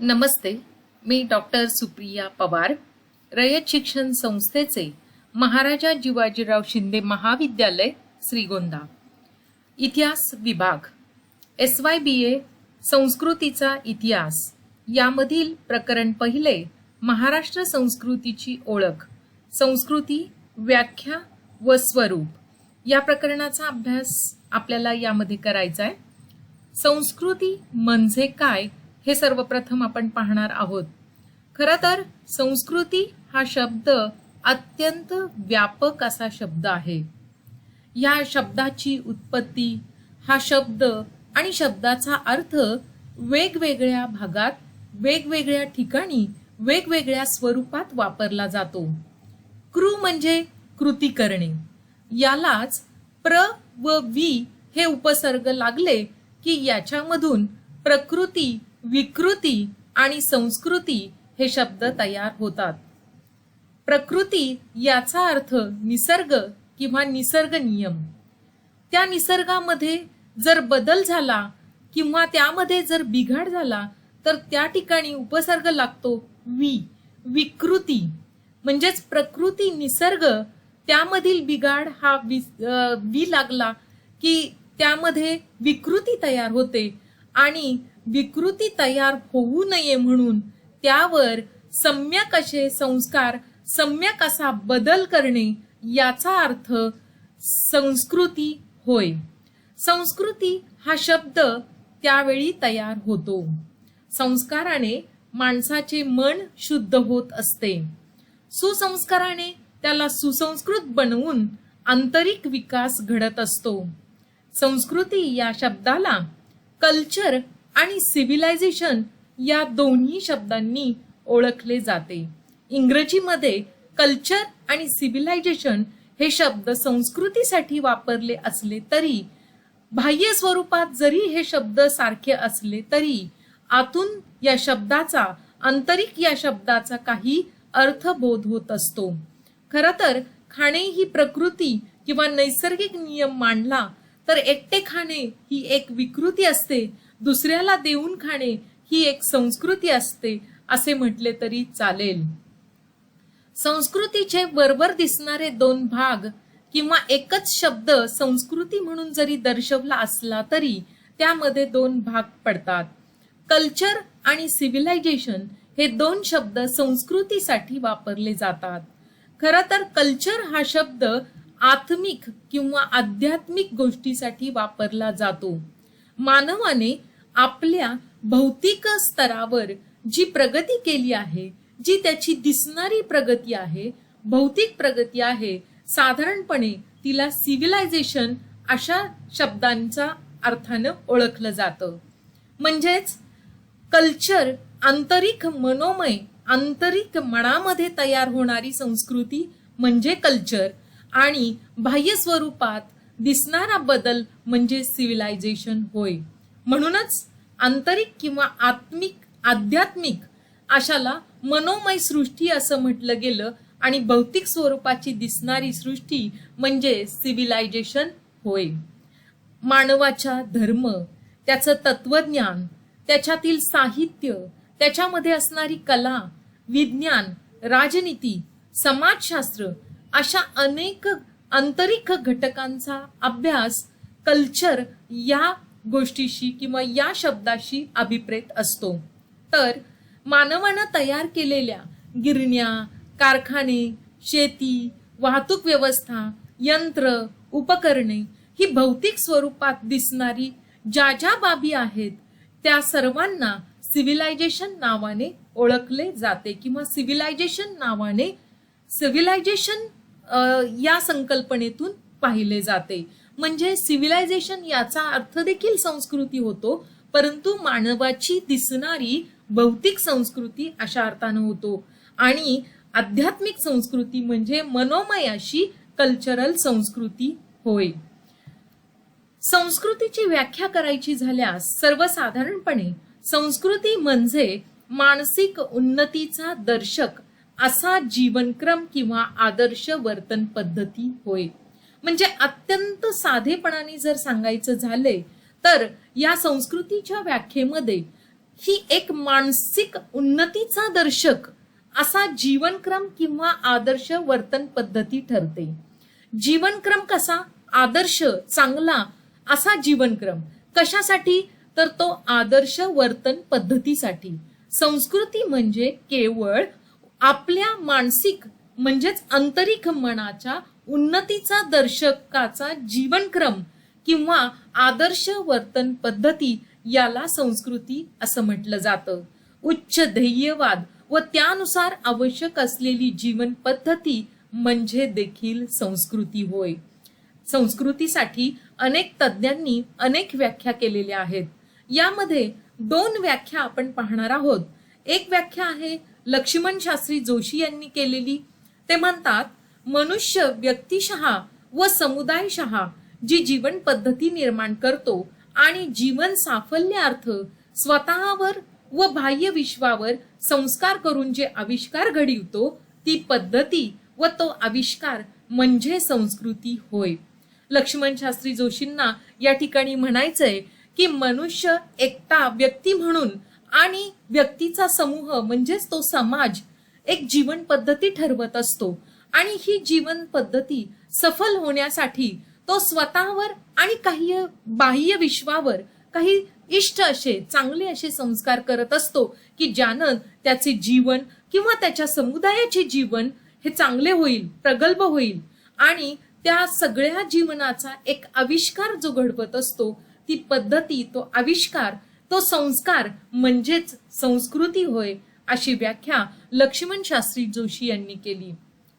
नमस्ते. मी doctor Supriya Pawar, रयत शिक्षण संस्थेचे महाराजा जिवाजीराव शिंदे महाविद्यालय श्रीगोंदा, इतिहास विभाग, SYBA संस्कृतीचा इतिहास यामधील प्रकरण पहिले, महाराष्ट्र संस्कृतीची ओळख, संस्कृती, व्याख्या व स्वरूप या प्रकरणाचा अभ्यास आपल्याला यामध्ये करायचा आहे. संस्कृती म्हणजे काय हे सर्वप्रथम आपण पाहणार आहोत. खरं तर संस्कृती हा शब्द अत्यंत व्यापक असा शब्द आहे. या शब्दाची उत्पत्ती, हा शब्द आणि शब्दाचा अर्थ वेगवेगळ्या भागात, वेगवेगळ्या ठिकाणी, वेगवेगळ्या स्वरूपात वापरला जातो. कृ म्हणजे कृती करणे. यालाच प्र व वि हे उपसर्ग लागले की याच्यामधून प्रकृती, विकृती आणि संस्कृती हे शब्द तयार होतात. प्रकृती याचा अर्थ निसर्ग किंवा निसर्ग नियम. त्या निसर्गामध्ये जर बदल झाला किंवा त्यामध्ये जर बिघाड झाला तर त्या ठिकाणी उपसर्ग लागतो वि. विकृती म्हणजेच प्रकृती, निसर्ग त्यामधील बिघाड हा वि लागला की त्यामध्ये विकृती तयार होते आणि विकृती तयार होऊ नये म्हणून त्यावर सम्यक असे संस्कार, सम्यक असा बदल करणे याचा अर्थ संस्कृती होय. संस्कृती हा शब्द त्यावेळी तयार होतो. संस्काराने माणसाचे मन शुद्ध होत असते. सुसंस्काराने त्याला सुसंस्कृत बनवून आंतरिक विकास घडत असतो. संस्कृती या शब्दाला कल्चर आणि सिव्हिलायझेशन या दोन्ही शब्दांनी ओळखले जाते. इंग्रजीमध्ये कल्चर आणि सिव्हिलायझेशन हे शब्द संस्कृतीसाठी वापरले असले तरी, बाह्य स्वरूपात जरी हे शब्द सारखे असले तरी आतून या शब्दाचा, आंतरिक या शब्दाचा काही अर्थबोध होत असतो. खरं तर खाणे ही प्रकृती किंवा नैसर्गिक नियम मांडला तर एकटे खाणे ही एक विकृती असते, दुसऱ्याला देऊन खाणे ही एक संस्कृती असते असे म्हटले तरी चालेल. संस्कृतीचे वरवर दिसणारे दोन भाग किंवा एकच शब्द संस्कृती म्हणून जरी दर्शवला असला तरी त्यामध्ये दोन भाग पडतात. कल्चर आणि सिव्हिलायझेशन हे दोन शब्द संस्कृतीसाठी वापरले जातात. खरं तर कल्चर हा शब्द आत्मिक किंवा आध्यात्मिक गोष्टीसाठी वापरला जातो. मानवाने आपल्या भौतिक स्तरावर जी प्रगती केली आहे, जी त्याची दिसणारी प्रगती आहे, भौतिक प्रगती आहे, साधारणपणे तिला सिव्हिलायझेशन अशा शब्दांचा अर्थानं ओळखलं जातं. म्हणजेच कल्चर आंतरिक मनोमय, आंतरिक मनामध्ये तयार होणारी संस्कृती म्हणजे कल्चर आणि बाह्य स्वरूपात दिसणारा बदल म्हणजे सिव्हिलायझेशन होय. म्हणूनच आंतरिक किंवा आत्मिक, आध्यात्मिक अशाला मनोमय सृष्टी असं म्हटलं गेलं आणि भौतिक स्वरूपाची दिसणारी सृष्टी म्हणजे सिव्हिलायझेशन होय. मानवाचा धर्म, त्याचं तत्वज्ञान, त्याच्यातील साहित्य, त्याच्यामध्ये असणारी कला, विज्ञान, राजनीती, समाजशास्त्र अशा अनेक आंतरिक घटकांचा अभ्यास कल्चर या गोष्टीशी किंवा या शब्दाशी अभिप्रेत असतो. तर मानवानं तयार केलेल्या गिरण्या, कारखाने, शेती, वाहतूक व्यवस्था, यंत्र, उपकरणे ही भौतिक स्वरूपात दिसणारी ज्या ज्या बाबी आहेत त्या सर्वांना सिव्हिलायझेशन नावाने ओळखले जाते किंवा सिव्हिलायझेशन नावाने, सिव्हिलायझेशन या संकल्पनेतून पाहिले जाते. म्हणजे सिव्हिलायझेशन याचा अर्थ देखील संस्कृती होतो, परंतु मानवाची दिसणारी भौतिक संस्कृती अशा अर्थानं होतो. आणि आध्यात्मिक संस्कृती म्हणजे मनोमय अशी कल्चरल संस्कृती होय. संस्कृतीची व्याख्या करायची झाल्यास सर्वसाधारणपणे संस्कृती म्हणजे मानसिक उन्नतीचा दर्शक असा जीवनक्रम किंवा आदर्श वर्तन पद्धती होय. म्हणजे अत्यंत साधेपणाने जर सांगायचं झाले तर या संस्कृतीच्या व्याख्येमध्ये ही एक मानसिक उन्नतीचा दर्शक असा जीवनक्रम किंवा आदर्श वर्तन पद्धती ठरते. जीवनक्रम कसा? आदर्श चांगला असा जीवनक्रम कशासाठी? तर तो आदर्श वर्तन पद्धतीसाठी. संस्कृती म्हणजे केवळ आपल्या मानसिक म्हणजेच आंतरिक मनाच्या उन्नतीचा दर्शकाचा जीवनक्रम किंवा आदर्श वर्तन पद्धती याला संस्कृती असं म्हटलं जातं. उच्च ध्येयवाद व त्यानुसार आवश्यक असलेली जीवन पद्धती म्हणजे देखील संस्कृती होय. संस्कृतीसाठी अनेक तज्ञांनी अनेक व्याख्या केलेल्या आहेत. यामध्ये 2 व्याख्या आपण पाहणार आहोत. एक व्याख्या आहे लक्ष्मण शास्त्री जोशी यांनी केलेली. ते म्हणतात, मनुष्य व्यक्तिशः व समुदायशः जी जीवन पद्धती निर्माण करतो आणि जीवन साफल्यार्थ स्वतःवर व बाह्य विश्वावर संस्कार करून जे आविष्कार घडवितो ती पद्धती व तो आविष्कार म्हणजे संस्कृती होय. लक्ष्मण शास्त्री जोशींना या ठिकाणी म्हणायचंय की मनुष्य एकटा व्यक्ती म्हणून आणि व्यक्तीचा समूह म्हणजेच तो समाज एक जीवन पद्धती ठरवत असतो आणि ही जीवन पद्धती सफल होण्यासाठी तो स्वतःवर आणि काही बाह्य विश्वावर काही इष्ट असे चांगले असे संस्कार करत असतो की ज्यानं त्याचे जीवन किंवा त्याच्या समुदायाचे जीवन हे चांगले होईल, प्रगल्भ होईल आणि त्या सगळ्या जीवनाचा एक आविष्कार जो घडवत असतो ती पद्धती, तो आविष्कार, तो संस्कार म्हणजेच संस्कृती होय, अशी व्याख्या लक्ष्मण शास्त्री जोशी यांनी केली.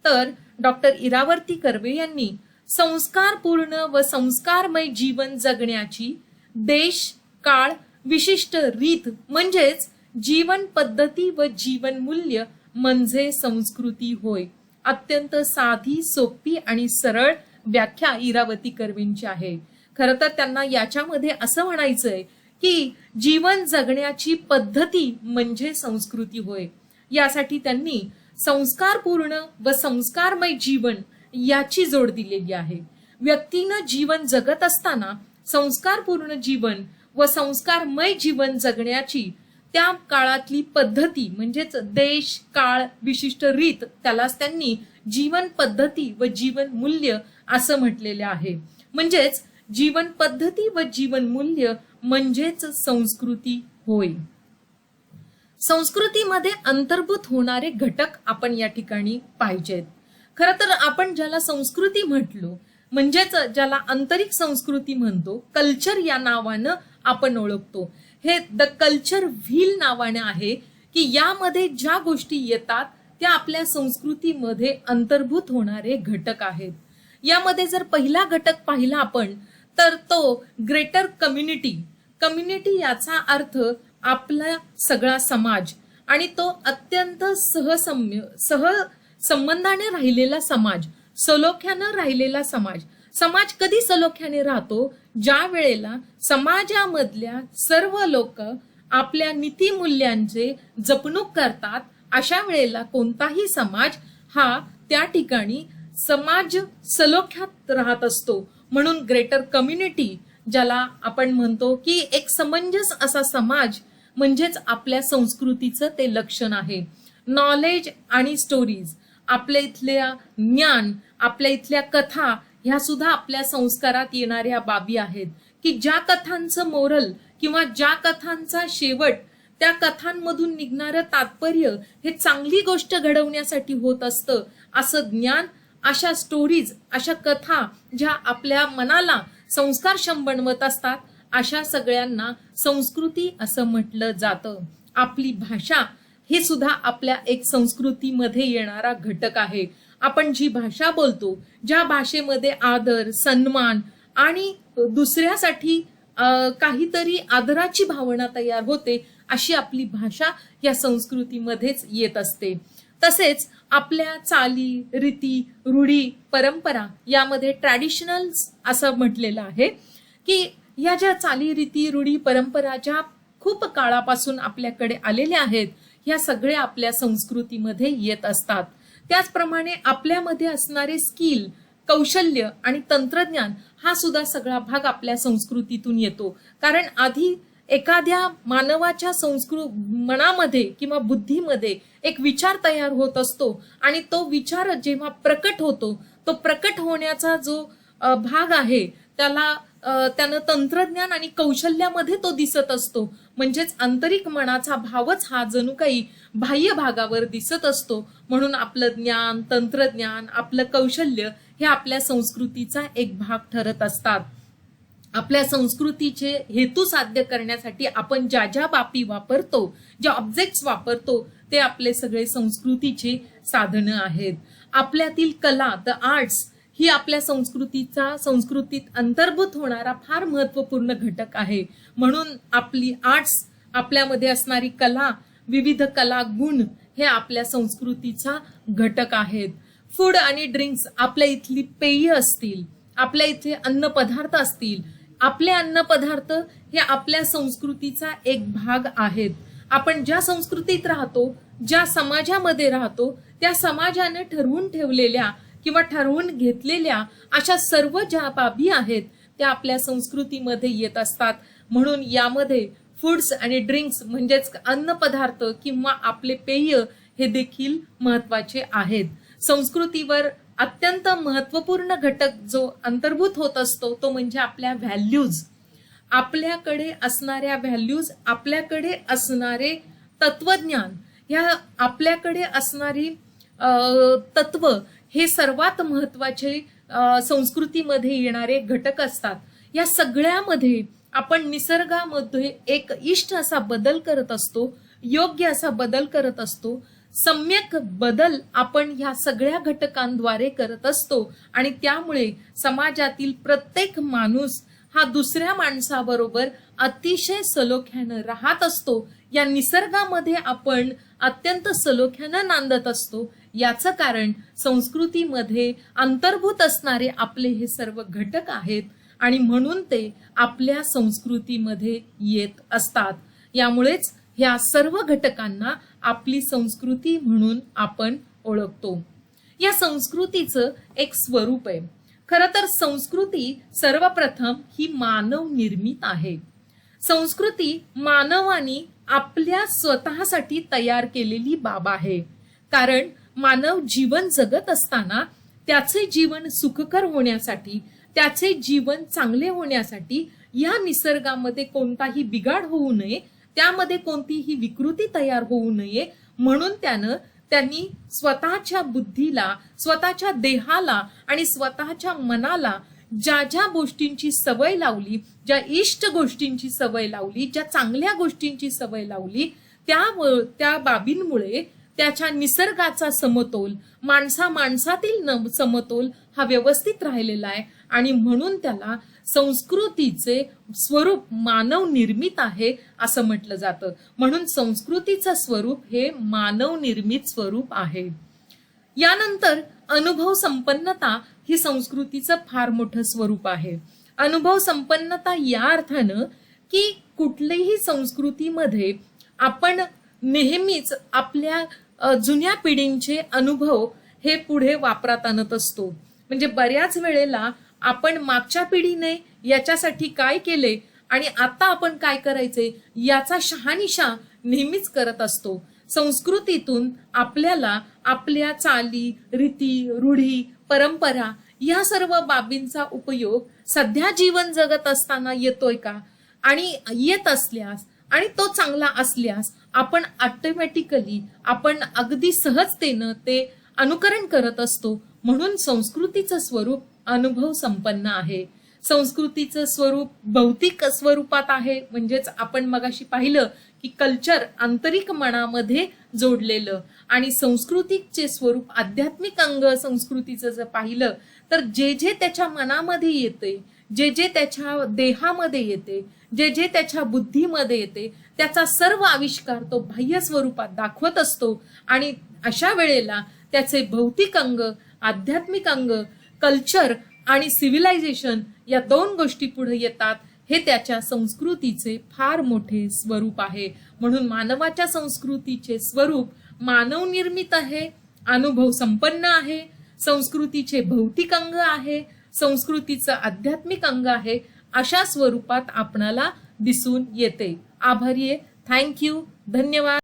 तर डॉक्टर इरावर्ती कर्वे यांनी संस्कारपूर्ण व संस्कारमय जीवन जगण्याची देश, काळ, विशिष्ट रीत म्हणजेच जीवन पद्धती व जीवन मूल्य म्हणजे संस्कृती होय. अत्यंत साधी, सोपी आणि सरळ व्याख्या इरावती कर्वेंची आहे. खरं तर त्यांना याच्यामध्ये असं म्हणायचंय की जीवन जगण्याची पद्धती म्हणजे संस्कृती होय. यासाठी त्यांनी संस्कारपूर्ण व संस्कारमय जीवन याची जोड दिलेली आहे. व्यक्तीनं जीवन जगत असताना संस्कारपूर्ण जीवन व संस्कारमय जीवन जगण्याची त्या काळातली पद्धती म्हणजेच देश, काळ, विशिष्ट रीत त्यालाच त्यांनी जीवन पद्धती व जीवन मूल्य असं म्हटलेले आहे. म्हणजेच जीवन पद्धती व जीवन मूल्य म्हणजेच संस्कृती होय. संस्कृतीमध्ये अंतर्भूत होणारे घटक आपण या ठिकाणी पाहिजेत. खरं तर आपण ज्याला संस्कृती म्हटलो म्हणजेच ज्याला आंतरिक संस्कृती म्हणतो, कल्चर या नावानं आपण ओळखतो. हे द कल्चर व्हील नावाने आहे की यामध्ये ज्या गोष्टी येतात त्या आपल्या संस्कृतीमध्ये अंतर्भूत होणारे घटक आहेत. यामध्ये जर पहिला घटक पाहिला आपण तर तो ग्रेटर कम्युनिटी. कम्युनिटी याचा अर्थ आपला सगळा समाज आणि तो अत्यंत संबंधाने राहिलेला समाज, सलोख्यानं राहिलेला समाज. समाज कधी सलोख्याने राहतो? ज्या वेळेला समाजामधल्या सर्व लोक आपल्या नीतिमूल्यांचे जपणूक करतात, अशा वेळेला कोणताही समाज हा त्या ठिकाणी समाज सलोख्यात राहत असतो. म्हणून ग्रेटर कम्युनिटी ज्याला आपण म्हणतो की एक समंजस असा समाज म्हणजेच आपल्या संस्कृतीचं ते लक्षण आहे. नॉलेज आणि स्टोरीज, आपल्या इथल्या ज्ञान, आपल्या इथल्या कथा ह्या सुद्धा आपल्या संस्कारात येणाऱ्या बाबी आहेत की ज्या कथांचं मोरल किंवा ज्या कथांचा शेवट, त्या कथांमधून निघणारं तात्पर्य हे चांगली गोष्ट घडवण्यासाठी होत असतं. असं ज्ञान, अशा स्टोरीज, अशा कथा ज्या आपल्या मनाला संस्कारक्षम बनवत असतात, अशा सगळ्यांना संस्कृती असं म्हटलं जातं. आपली भाषा हे सुद्धा आपल्या एक संस्कृतीमध्ये येणारा घटक आहे. आपण जी भाषा बोलतो, ज्या भाषेमध्ये आदर, सन्मान आणि दुसऱ्यासाठी काहीतरी आदराची भावना तयार होते, अशी आपली भाषा या संस्कृतीमध्येच येत असते. तसेच आपल्या चाली, रीती, रूढी, परंपरा यामध्ये ट्रॅडिशनल्स असं म्हटलेलं आहे की या ज्या चाली, रीती, रूढी, परंपरा ज्या खूप काळापासून आपल्याकडे आलेल्या आहेत, ह्या सगळ्या आपल्या संस्कृतीमध्ये येत असतात. त्याचप्रमाणे आपल्यामध्ये असणारे स्किल, कौशल्य आणि तंत्रज्ञान हा सुद्धा सगळा भाग आपल्या संस्कृतीतून येतो. कारण आधी एखाद्या मानवाच्या मनामध्ये किंवा बुद्धीमध्ये एक विचार तयार होत असतो आणि तो विचार जेव्हा प्रकट होतो, तो प्रकट होण्याचा जो भाग आहे त्यानं तंत्रज्ञान आणि कौशल्यामध्ये तो दिसत असतो. म्हणजेच आंतरिक मनाचा भावच हा जणू काही बाह्य भागावर दिसत असतो. म्हणून आपलं ज्ञान, तंत्रज्ञान, आपलं कौशल्य हे आपल्या संस्कृतीचा एक भाग ठरत असतात. आपल्या संस्कृतीचे हेतू साध्य करण्यासाठी आपण ज्या ज्या बाबी वापरतो, ज्या ऑब्जेक्ट्स वापरतो, ते आपले सगळे संस्कृतीचे साधनं आहेत. आपल्यातील कला, द आर्ट्स ही आपल्या संस्कृतीत अंतर्भूत होणारा फार महत्वपूर्ण घटक आहे. म्हणून आपली आर्ट्स, आपल्यामध्ये असणारी कला, विविध कला गुण हे आपल्या संस्कृतीचा घटक आहेत. फूड आणि ड्रिंक्स, आपल्या इथली पेय असतील, आपल्या इथे अन्नपदार्थ असतील, आपले अन्नपदार्थ हे आपल्या संस्कृतीचा एक भाग आहेत. आपण ज्या संस्कृतीत राहतो, ज्या समाजामध्ये राहतो, त्या समाजाने ठरवून ठेवलेल्या किंवा ठरवून घेतलेल्या अशा सर्व ज्या बाबी आहेत त्या आपल्या संस्कृतीमध्ये येत असतात. म्हणून यामध्ये फूड्स आणि ड्रिंक्स म्हणजेच अन्नपदार्थ किंवा आपले पेय हे देखील महत्वाचे आहेत. संस्कृतीवर अत्यंत महत्वपूर्ण घटक जो अंतर्भूत होत असतो तो म्हणजे आपल्या व्हॅल्यूज. आपल्याकडे असणाऱ्या व्हॅल्यूज, आपल्याकडे असणारे तत्वज्ञान, या आपल्याकडे असणारी तत्व हे सर्वात महत्वाचे संस्कृतीमध्ये येणारे घटक असतात. या सगळ्यामध्ये आपण निसर्गामध्ये एक इष्ट असा बदल करत असतो, योग्य असा बदल करत असतो. सम्यक बदल आपण ह्या सगळ्या घटकांद्वारे करत असतो आणि त्यामुळे समाजातील प्रत्येक माणूस हा दुसऱ्या माणसाबरोबर अतिशय सलोख्यानं राहत असतो. या निसर्गामध्ये आपण अत्यंत सलोख्यानं नांदत असतो. याचं कारण संस्कृतीमध्ये अंतर्भूत असणारे आपले हे सर्व घटक आहेत आणि म्हणून ते आपल्या संस्कृतीमध्ये येत असतात. यामुळेच ह्या सर्व घटकांना आपली संस्कृती म्हणून आपण ओळखतो. या संस्कृतीचं एक स्वरूप आहे. खरं तर संस्कृती सर्वप्रथम ही मानव निर्मित आहे. संस्कृती मानवाने आपल्या स्वतःसाठी तयार केलेली बाब आहे. कारण मानव जीवन जगत असताना त्याचे जीवन सुखकर होण्यासाठी, त्याचे जीवन चांगले होण्यासाठी या निसर्गामध्ये कोणताही बिघाड होऊ नये, त्यामध्ये कोणतीही विकृती तयार होऊ नये म्हणून त्यांनी स्वतःच्या बुद्धीला, स्वतःच्या देहाला आणि स्वतःच्या मनाला ज्या ज्या गोष्टींची सवय लावली, ज्या इष्ट गोष्टींची सवय लावली, ज्या चांगल्या गोष्टींची सवय लावली, त्या बाबींमुळे त्याच्या निसर्गाचा समतोल, माणसातील समतोल हा व्यवस्थित राहिलेला आहे आणि म्हणून त्याला संस्कृतीचे स्वरूप मानव निर्मित आहे असं म्हटलं जातं. म्हणून संस्कृतीचं स्वरूप हे मानव निर्मित स्वरूप आहे. यानंतर अनुभव संपन्नता ही संस्कृतीचं फार मोठं स्वरूप आहे. अनुभव संपन्नता या अर्थानं की कुठल्याही संस्कृतीमध्ये आपण नेहमीच आपल्या जुन्या पिढींचे अनुभव हे पुढे वापरात आणत असतो. म्हणजे बऱ्याच वेळेला आपण मागच्या पिढीने याच्यासाठी काय केले आणि आता आपण काय करायचे याचा शहानिशा नेहमीच करत असतो. संस्कृतीतून आपल्याला आपल्या चाली, रीती, रूढी, परंपरा या सर्व बाबींचा उपयोग सध्या जीवन जगत असताना येतोय का, आणि येत असल्यास आणि तो चांगला असल्यास आपण ऑटोमॅटिकली आपण अगदी सहजतेनं ते अनुकरण करत असतो. म्हणून संस्कृतीचं स्वरूप अनुभव संपन्न आहे. संस्कृतीचं स्वरूप भौतिक स्वरूपात आहे. म्हणजेच आपण मगाशी पाहिलं की कल्चर आंतरिक मनामध्ये जोडलेलं, आणि संस्कृतीचे स्वरूप आध्यात्मिक अंग संस्कृतीचं जर पाहिलं तर जे जे त्याच्या मनामध्ये येते, जे जे त्याच्या देहामध्ये येते, जे जे त्याच्या बुद्धीमध्ये येते, त्याचा सर्व आविष्कार तो बाह्य स्वरूपात दाखवत असतो. आणि अशा वेळेला त्याचे भौतिक अंग, आध्यात्मिक अंग, कल्चर आणि सिव्हिलायझेशन या दोन गोष्टी पुढे येतात. हे त्याच्या संस्कृतीचे फार मोठे स्वरूप आहे. म्हणून मानवाच्या संस्कृतीचे स्वरूप मानव निर्मित आहे, अनुभव संपन्न आहे, संस्कृतीचे भौतिक अंग आहे, संस्कृतीचं आध्यात्मिक अंग आहे. अशा स्वरूपात आपणाला दिसून येते. आभारी आहे. थँक्यू. धन्यवाद.